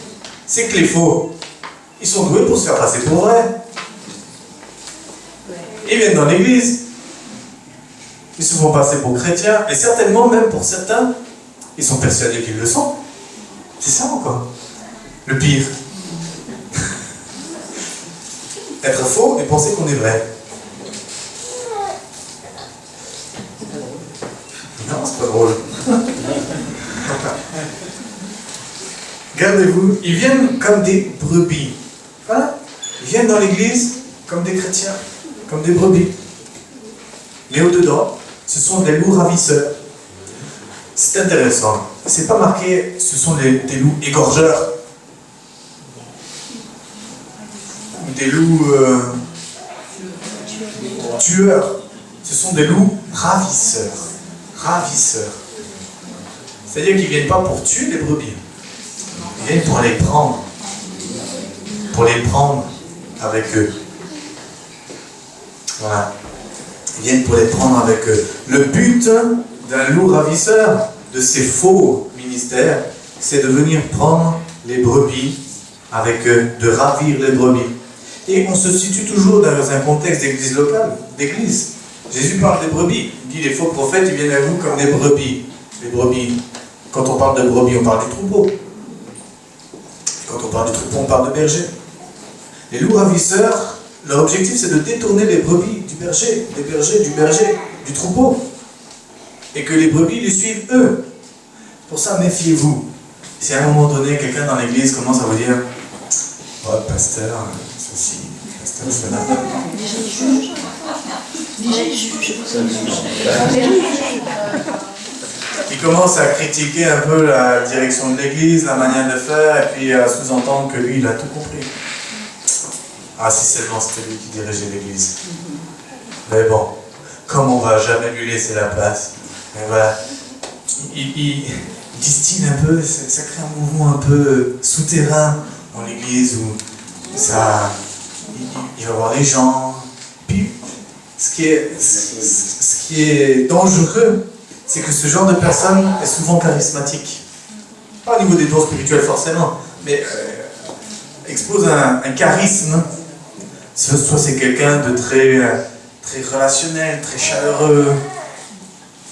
C'est que les faux, ils sont doués pour se faire passer pour vrai. Ils viennent dans l'église. Ils se font passer pour chrétiens. Et certainement, même pour certains, ils sont persuadés qu'ils le sont. C'est ça encore. Le pire. Être faux et penser qu'on est vrai. Non, c'est pas drôle. Gardez-vous, ils viennent comme des brebis. Voilà. Ils viennent dans l'église comme des chrétiens, comme des brebis. Mais au-dedans, ce sont des loups ravisseurs. C'est intéressant. C'est pas marqué, ce sont des loups égorgeurs. Des loups tueurs. Ce sont des loups ravisseurs. Ravisseurs. C'est-à-dire qu'ils ne viennent pas pour tuer les brebis. Ils viennent pour les prendre. Pour les prendre avec eux. Voilà. Ils viennent pour les prendre avec eux. Le but d'un loup ravisseur, de ces faux ministères, c'est de venir prendre les brebis avec eux, de ravir les brebis. Et on se situe toujours dans un contexte d'église locale, d'église. Jésus parle des brebis. Il dit les faux prophètes, ils viennent à vous comme des brebis. Les brebis. Quand on parle de brebis, on parle du troupeau. Quand on parle du troupeau, on parle de berger. Les loups ravisseurs, leur objectif, c'est de détourner les brebis du berger, des bergers, du berger, du troupeau. Et que les brebis les suivent eux. Pour ça, méfiez-vous. Si à un moment donné, quelqu'un dans l'église commence à vous dire « Oh, pasteur, ceci, pasteur, cela. » Il commence à critiquer un peu la direction de l'église, la manière de faire, et puis à sous-entendre que lui, il a tout compris. Ah, si seulement c'était lui qui dirigeait l'église. Mais bon, comme on ne va jamais lui laisser la place, Mais voilà, il distille un peu, ça crée un mouvement un peu souterrain dans l'église où il va voir les gens. Puis, ce qui est dangereux, c'est que ce genre de personne est souvent charismatique. Pas au niveau des dons spirituels forcément, mais expose un charisme. Soit c'est quelqu'un de très relationnel, très chaleureux,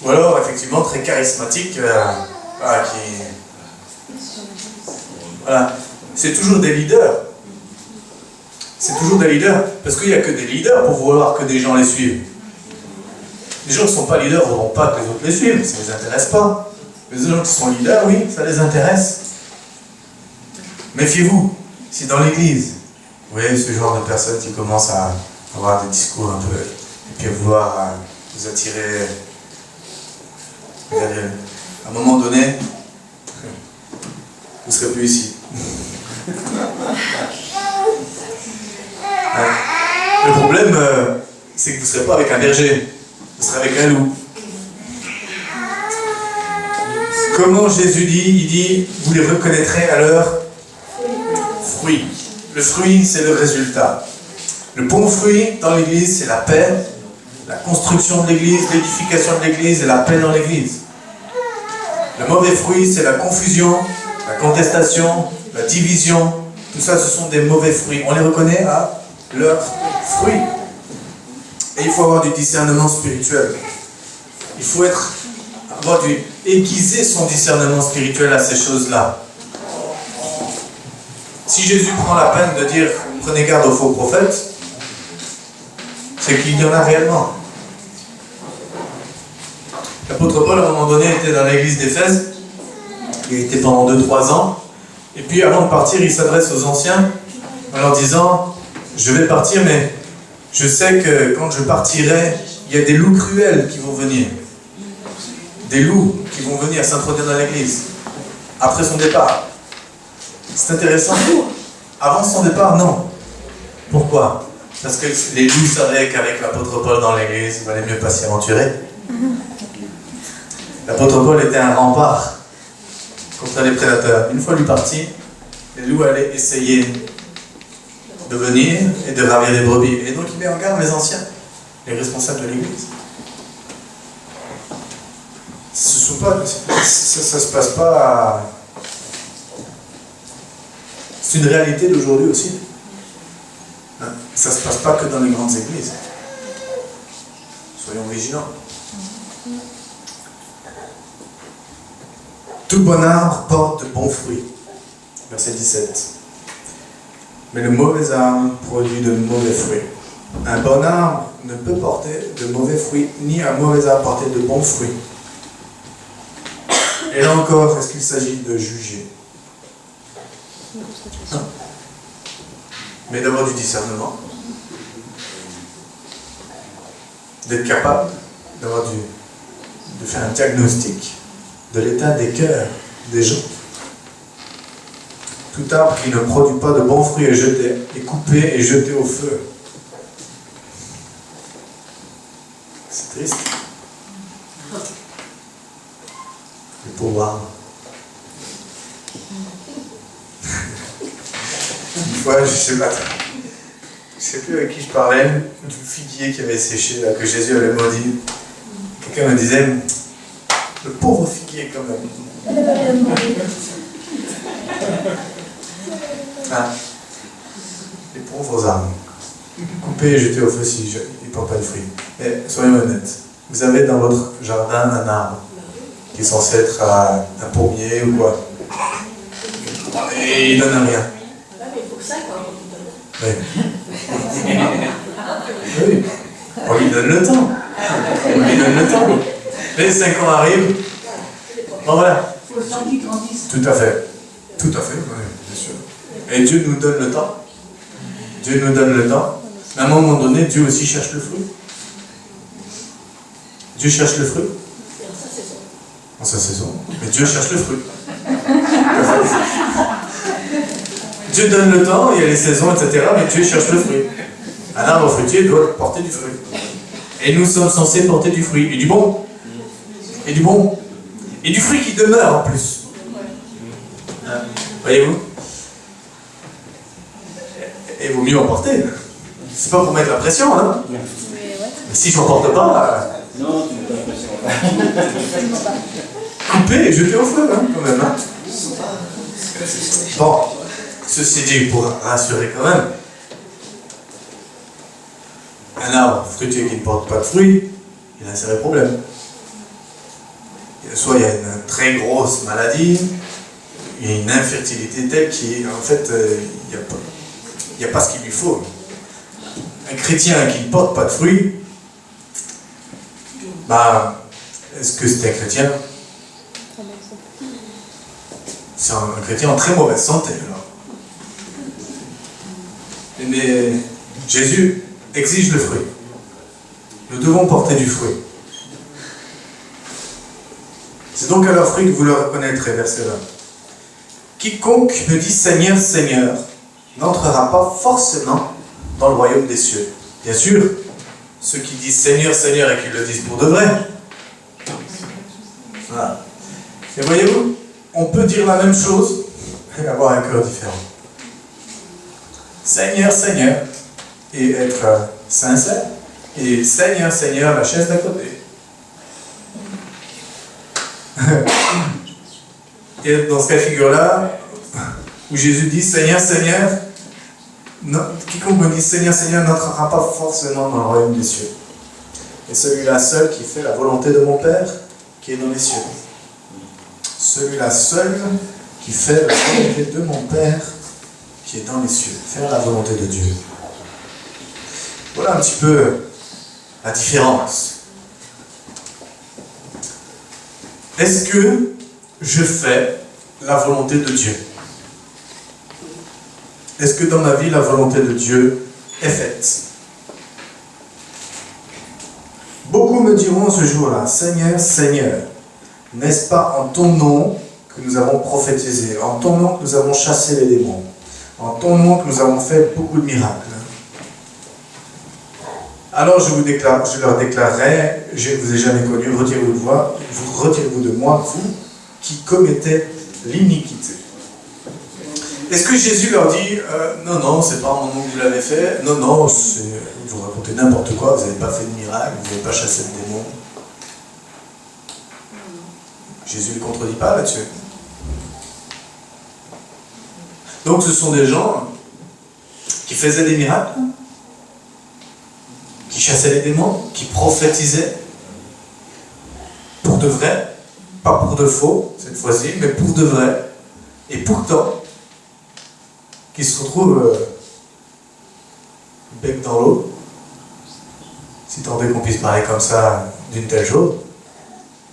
ou alors effectivement très charismatique, voilà. C'est toujours des leaders. C'est toujours des leaders, parce qu'il n'y a que des leaders pour vouloir que des gens les suivent. Les gens qui ne sont pas leaders ne voudront pas que les autres les suivent, ça ne les intéresse pas. Les gens qui sont leaders, oui, ça les intéresse. Méfiez-vous, si dans l'église, vous voyez ce genre de personnes qui commencent à avoir des discours un peu, et puis à vouloir vous attirer, regardez, à un moment donné, vous ne serez plus ici. Le problème, c'est que vous ne serez pas avec un berger, vous serez avec un loup. Comment Jésus dit? Il dit, vous les reconnaîtrez à leurs fruits. Le fruit, c'est le résultat. Le bon fruit dans l'église, c'est la paix, la construction de l'église, l'édification de l'église et la paix dans l'église. Le mauvais fruit, c'est la confusion, la contestation, la division. Tout ça, ce sont des mauvais fruits. On les reconnaît à leurs fruits. Et il faut avoir du discernement spirituel. Il faut aiguiser son discernement spirituel à ces choses-là. Si Jésus prend la peine de dire « Prenez garde aux faux prophètes », c'est qu'il y en a réellement. L'apôtre Paul, à un moment donné, était dans l'église d'Éphèse. Il était pendant 2-3 ans. Et puis, avant de partir, il s'adresse aux anciens en leur disant « Je vais partir, mais je sais que quand je partirai, il y a des loups cruels qui vont venir. Des loups qui vont venir s'introduire dans l'église. Après son départ. » C'est intéressant. Avant son départ, non. Pourquoi? Parce que les loups savaient qu'avec l'apôtre Paul dans l'église, il valait mieux pas s'y aventurer. L'apôtre Paul était un rempart contre les prédateurs. Une fois lui parti, les loups allaient essayer de venir et de ravir les brebis. Et donc il met en garde les anciens, les responsables de l'église. Ça se passe pas. C'est une réalité d'aujourd'hui aussi. Ça ne se passe pas que dans les grandes églises. Soyons vigilants. Tout bon arbre porte de bons fruits. Verset 17. Mais le mauvais arbre produit de mauvais fruits. Un bon arbre ne peut porter de mauvais fruits, ni un mauvais arbre porter de bons fruits. Et là encore, est-ce qu'il s'agit de juger? Non. Mais d'avoir du discernement, d'être capable de faire un diagnostic de l'état des cœurs des gens. Tout arbre qui ne produit pas de bons fruits est jeté, est coupé et jeté au feu. C'est triste. Les pauvres arbres. Une fois, je sais plus avec qui je parlais, du figuier qui avait séché, là, que Jésus avait maudit. Quelqu'un me disait, le pauvre figuier quand même. Ah, les pauvres arbres, coupés et jetés au feu s'ils ne portent pas de fruits. Mais soyons honnêtes, vous avez dans votre jardin un arbre qui est censé être un pommier ou quoi, et il ne donne rien. Oui. Oui. On lui donne le temps. On lui donne le temps. Les 5 ans arrivent. Bon voilà. Tout à fait. Tout à fait, oui, bien sûr. Et Dieu nous donne le temps. Dieu nous donne le temps. À un moment donné, Dieu aussi cherche le fruit. Dieu cherche le fruit. En sa saison. Mais Dieu cherche le fruit. Dieu donne le temps, il y a les saisons, etc. Mais Dieu cherche le fruit. Un arbre fruitier doit porter du fruit. Et nous sommes censés porter du fruit. Et du bon. et du bon, et du fruit qui demeure en plus. Voyez-vous? Et il vaut mieux en porter. C'est pas pour mettre la pression, hein? Mais si je n'en porte pas, non, tu mets pas la pression. couper et jeter au feu, hein, quand même. Hein? Bon, ceci dit, pour rassurer quand même, un arbre fruitier qui ne porte pas de fruits, il a un sérieux problème. Soit il y a une très grosse maladie, il y a une infertilité telle qu'en fait, il n'y a pas ce qu'il lui faut. Un chrétien qui ne porte pas de fruits, bah, est-ce que c'est un chrétien? C'est un chrétien en très mauvaise santé, alors. Mais Jésus exige le fruit. Nous devons porter du fruit. C'est donc à leurs fruits que vous le reconnaîtrez, verset 20. Quiconque me dit Seigneur, Seigneur, n'entrera pas forcément dans le royaume des cieux. Bien sûr, ceux qui disent Seigneur, Seigneur et qui le disent pour de vrai. Voilà. Et voyez-vous, on peut dire la même chose et avoir un cœur différent. Seigneur, Seigneur, et être sincère. Et Seigneur, Seigneur, la chaise d'à côté. Et dans ce cas de figure-là, où Jésus dit Seigneur, Seigneur, non, quiconque me dit Seigneur, Seigneur n'entrera pas forcément dans le royaume des cieux. Et celui-là seul qui fait la volonté de mon Père qui est dans les cieux. Celui-là seul qui fait la volonté de mon Père qui est dans les cieux. Faire la volonté de Dieu. Voilà un petit peu la différence. Est-ce que je fais la volonté de Dieu? Est-ce que dans ma vie, la volonté de Dieu est faite? Beaucoup me diront ce jour-là, Seigneur, Seigneur, n'est-ce pas en ton nom que nous avons prophétisé, en ton nom que nous avons chassé les démons, en ton nom que nous avons fait beaucoup de miracles? Alors je leur déclarerai, je ne vous ai jamais connu, retirez-vous de moi, vous qui commettez l'iniquité. Est-ce que Jésus leur dit, non, non, c'est pas en mon nom que vous l'avez fait, non, non, vous racontez n'importe quoi, vous n'avez pas fait de miracle, vous n'avez pas chassé de démons? Jésus ne le contredit pas là-dessus. Donc ce sont des gens qui faisaient des miracles, qui chassaient les démons, qui prophétisaient pour de vrai, pas pour de faux cette fois-ci, mais pour de vrai, et pourtant qui se retrouvent bec dans l'eau, si tant est qu'on puisse parler comme ça d'une telle chose,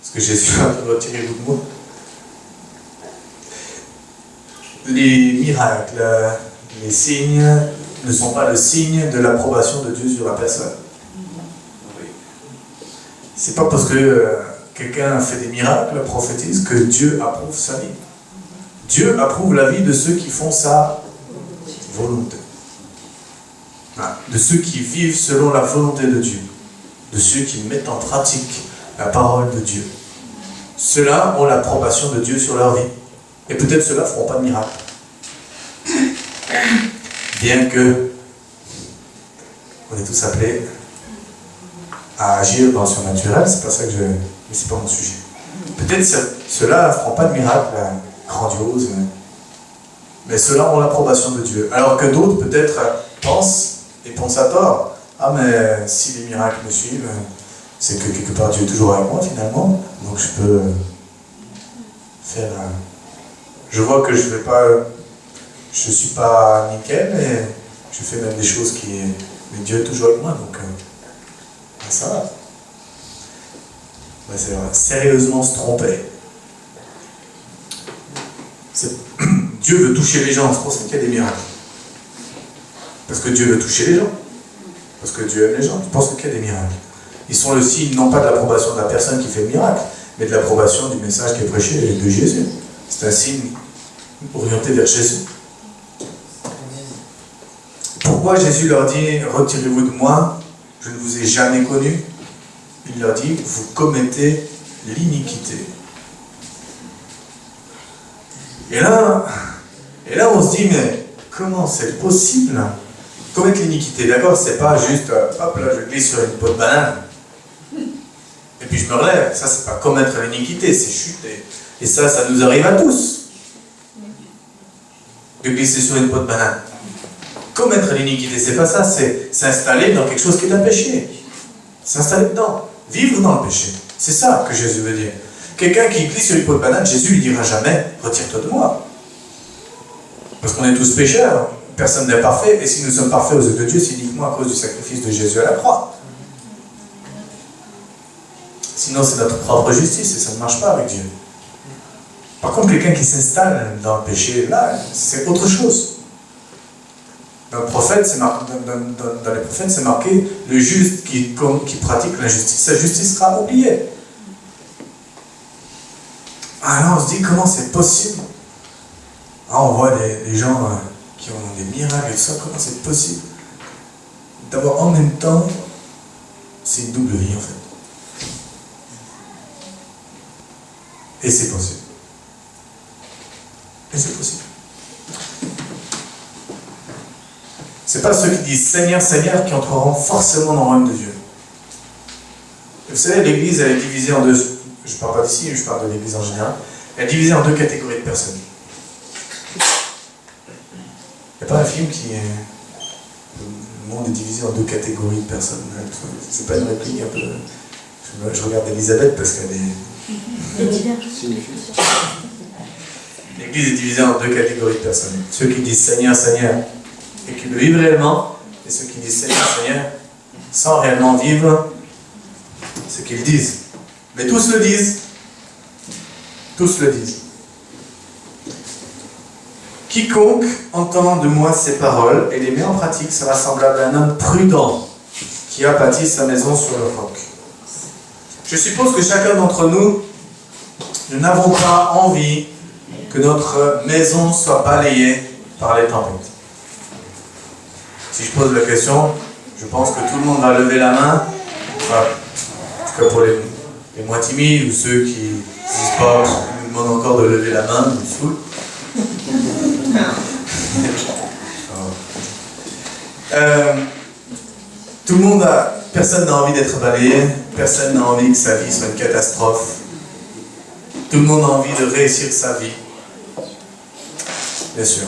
parce que Jésus a dit retirez-vous de moi. Les miracles, les signes ne sont pas le signe de l'approbation de Dieu sur la personne. C'est pas parce que quelqu'un fait des miracles, prophétise, que Dieu approuve sa vie. Dieu approuve la vie de ceux qui font sa volonté. De ceux qui vivent selon la volonté de Dieu. De ceux qui mettent en pratique la parole de Dieu. Ceux-là ont l'approbation de Dieu sur leur vie. Et peut-être ceux-là ne feront pas de miracle. Bien que on est tous appelés à agir dans le surnaturel, c'est pas ça que mais c'est pas mon sujet. Peut-être ceux-là ne feront pas de miracle grandiose, mais ceux-là ont l'approbation de Dieu. Alors que d'autres peut-être pensent à tort. Ah mais si les miracles me suivent, c'est que quelque part Dieu est toujours avec moi finalement, donc je peux faire je vois que je suis pas nickel, mais je fais même des choses mais Dieu est toujours avec moi, donc ça va. C'est vrai, sérieusement se tromper. Dieu veut toucher les gens, c'est pour ça qu'il y a des miracles. Parce que Dieu veut toucher les gens. Parce que Dieu aime les gens, c'est pour ça qu'il y a des miracles. Ils sont le signe, non pas de l'approbation de la personne qui fait le miracle, mais de l'approbation du message qui est prêché de Jésus. C'est un signe orienté vers Jésus. Pourquoi Jésus leur dit « Retirez-vous de moi, je ne vous ai jamais connu » Il leur dit « Vous commettez l'iniquité. Et là, on se dit, mais comment c'est possible? Commettre l'iniquité, d'accord, c'est pas juste, hop là, je glisse sur une peau de banane, et puis je me relève. Ça, c'est pas commettre l'iniquité, c'est chuter. Et ça nous arrive à tous, de glisser sur une peau de banane. Commettre l'iniquité, c'est pas ça, c'est s'installer dans quelque chose qui est un péché. S'installer dedans, vivre dans le péché. C'est ça que Jésus veut dire. Quelqu'un qui glisse sur une peau de banane, Jésus lui dira jamais, retire-toi de moi. Parce qu'on est tous pécheurs, personne n'est parfait, et si nous sommes parfaits aux yeux de Dieu, c'est uniquement à cause du sacrifice de Jésus à la croix. Sinon, c'est notre propre justice, et ça ne marche pas avec Dieu. Par contre, quelqu'un qui s'installe dans le péché, là, c'est autre chose. Dans les prophètes, c'est marqué, le juste qui pratique l'injustice, sa justice sera oubliée. Alors on se dit, comment c'est possible? On voit des gens qui ont des miracles et tout ça, comment c'est possible d'avoir en même temps, c'est une double vie en fait. Et c'est possible. Et c'est possible. C'est pas ceux qui disent Seigneur, Seigneur qui entreront forcément dans le royaume de Dieu. Vous savez, l'Église, elle est divisée en deux. Je ne parle pas d'ici, je parle de l'Église en général. Elle est divisée en deux catégories de personnes. Il n'y a pas un film qui est. Le monde est divisé en deux catégories de personnes. C'est pas une réplique un peu. Je regarde Elisabeth parce qu'elle est. L'Église est divisée en deux catégories de personnes. Ceux qui disent Seigneur, Seigneur, et qui le vivent réellement, et ceux qui disent Seigneur, Seigneur, sans réellement vivre ce qu'ils disent. Mais tous le disent. Tous le disent. Quiconque entend de moi ces paroles et les met en pratique sera semblable à un homme prudent qui a bâti sa maison sur le roc. Je suppose que chacun d'entre nous, nous n'avons pas envie que notre maison soit balayée par les tempêtes. Si je pose la question, je pense que tout le monde va lever la main. Enfin, en tout cas pour les moins timides ou ceux qui ne disent pas, ils nous demandent encore de lever la main, ils me saoulent. Tout le monde personne n'a envie d'être balayé, personne n'a envie que sa vie soit une catastrophe. Tout le monde a envie de réussir sa vie. Bien sûr.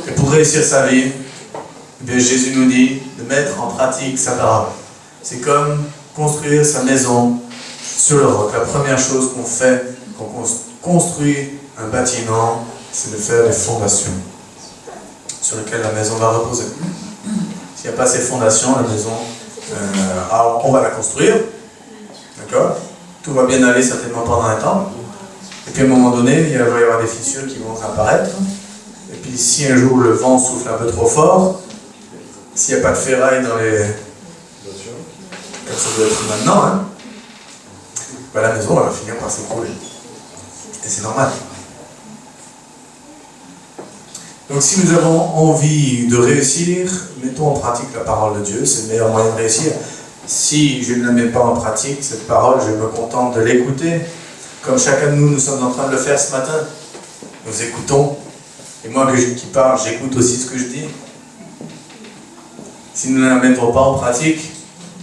Et pour réussir sa vie, eh bien Jésus nous dit de mettre en pratique sa parole. C'est comme construire sa maison sur le roc. La première chose qu'on fait quand on construit un bâtiment, c'est de faire des fondations sur lesquelles la maison va reposer. S'il n'y a pas ces fondations, la maison, alors on va la construire, d'accord? Tout va bien aller certainement pendant un temps. Et puis à un moment donné, il va y avoir des fissures qui vont apparaître. Et puis si un jour le vent souffle un peu trop fort, s'il n'y a pas de ferraille dans les... comme ça doit être maintenant, hein, ben la maison elle va finir par s'écrouler. Et c'est normal. Donc si nous avons envie de réussir, mettons en pratique la parole de Dieu, c'est le meilleur moyen de réussir. Si je ne la mets pas en pratique, cette parole, je me contente de l'écouter, comme chacun de nous, nous sommes en train de le faire ce matin. Nous écoutons, et moi qui parle, j'écoute aussi ce que je dis. Si nous ne la mettons pas en pratique,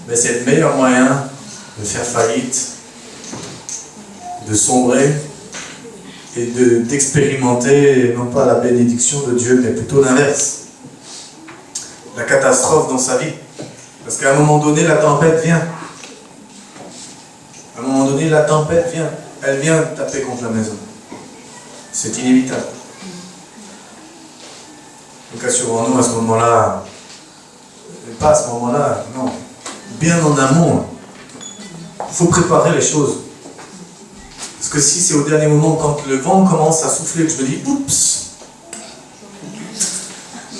ben c'est le meilleur moyen de faire faillite, de sombrer, et d'expérimenter non pas la bénédiction de Dieu, mais plutôt l'inverse. La catastrophe dans sa vie. Parce qu'à un moment donné, la tempête vient. À un moment donné, la tempête vient. Elle vient taper contre la maison. C'est inévitable. Donc assurons-nous à ce moment-là, pas à ce moment-là, non. Bien en amont, il faut préparer les choses. Parce que si c'est au dernier moment, quand le vent commence à souffler, que je me dis, oups,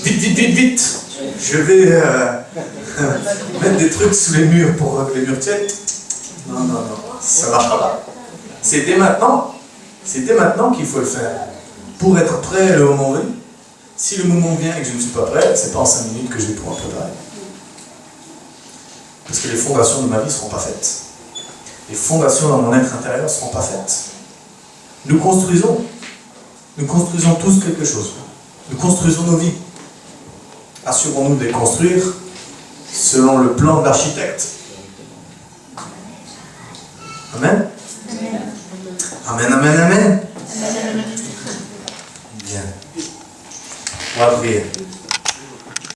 vite, je vais mettre des trucs sous les murs pour que les murs tiennent. Non, ça ne marchera pas. C'est dès maintenant qu'il faut le faire. Pour être prêt le moment venu. Si le moment vient et que je ne suis pas prêt, c'est pas en 5 minutes que je vais pouvoir préparer. Parce que les fondations de ma vie ne seront pas faites. les fondations dans mon être intérieur ne seront pas faites. Nous construisons tous quelque chose. Nous construisons nos vies. Assurons-nous de les construire selon le plan de l'architecte. Amen. Amen, amen, amen. Bien. On va prier.